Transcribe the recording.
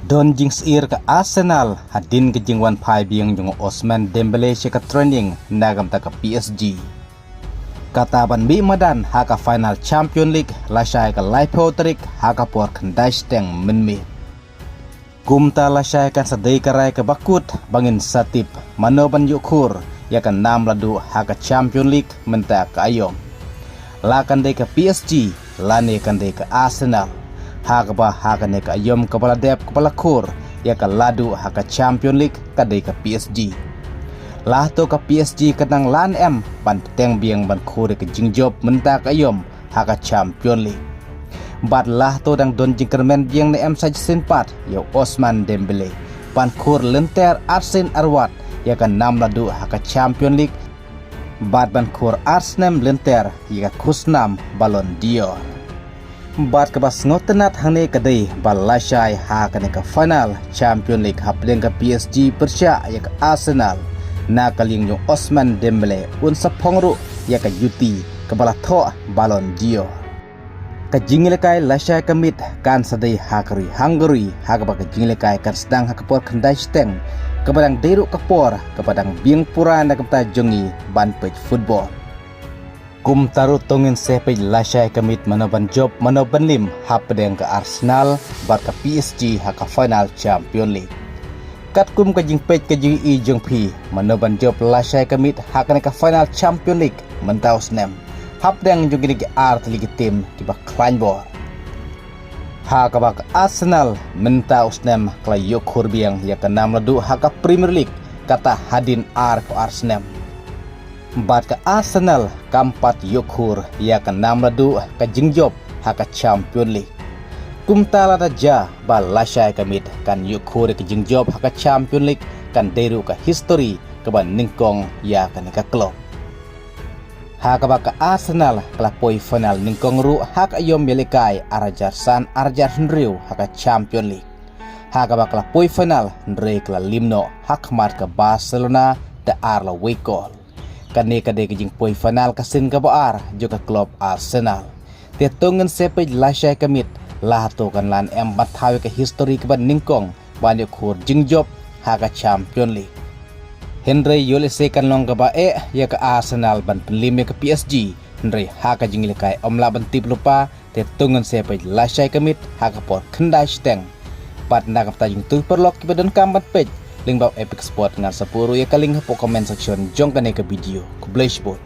Don jing sir ke Arsenal hadin ke jing wan pai biang jung Ousmane Dembele ke training nagam ta ke PSG. Kata ban bi madan haka final Champion League lasai ke Leipzig haka por kendai steng menmi. Kumta lasai kan sadai karai ke bakut bangin satip manoban yukur ya kan nam ladu haka Champion League menta ke ayom. Lakan dei ke PSG lane kan dei ke Arsenal. Haka ba haka ne ka ayom kepala dep kepala kur ya ka ladu haka Champion League kadai ka PSG. Lah to ka PSG kenang lan em ban teng biang ban kur ke jingjob menta ka ayom haka Champion League. Bat lah to dang don jingkermen biang ne em saja senpat ya Ousmane Dembele ban kur lenter Arsene Arwat ya ka nam ladu haka Champion League. Bat ban kur Arsenal lenter ya ka kusnam Ballon d'Or. Bat kebas ngotenat hane kadai balasai ha kane ke final Champion League hapleng ke PSG persya ya ke Arsenal na kaling yung Ousmane Dembele un sapongru ya ke yuti ke bala tho Ballon d'Or ke jinglekai lasai kamit kan sadai ha kari Hungary ha ke bak jinglekai kan sedang ha kepor kendai steng ke badang deru kepor ke badang biang pura na kemta jongi ban pej football. Kum taruh tongin sepej lasai kamit manoban job manoban lim hapedeng ke Arsenal bat ke PSG haka final Champion League. Kat kum ke jing pej ke jing i jong pi manoban job lasai kamit haka ke final Champion League mentaus nem hapedeng jong ligi art ligi tim kiba klanbor. Haka bak Arsenal mentaus nem klay yokur biang ya ke nam ladu haka Premier League kata hadin ar ko Arsenal. Bat ke Arsenal kampat yukur ya ke nam ladu ke jingjob haka Champion League. Kumtala raja balasai kamit kan yukur ke jingjob haka Champion League kan deru ke history ke ban ningkong ya ke neka klub. Haka bak ke Arsenal kelapoi final ningkong ru haka yom belikai arajar san arajar hendriu haka Champion League. Haka bak kelapoi final ndre kela limno hak mat ke Barcelona da arla wekol. Kani kadai ke jing poi final kasin ke baar juga klub Arsenal. Tietungan sepej lasai kamit lah to kan lan em bathawi ke history ke ban ningkong banyak kur jingjob haka Champion League. Henry yole sekan long ke bae ya ke Arsenal ban penlim ke PSG. Henry haka jinglekai omla ban tip lupa tietungan sepej lasai kamit haka por kendai steng. Pat nak kata jing tu perlok ke badan kambat pej. Link bawah Epic Sport dengan 10 ya kaling po comment section jong kane ke video ku Blashboard.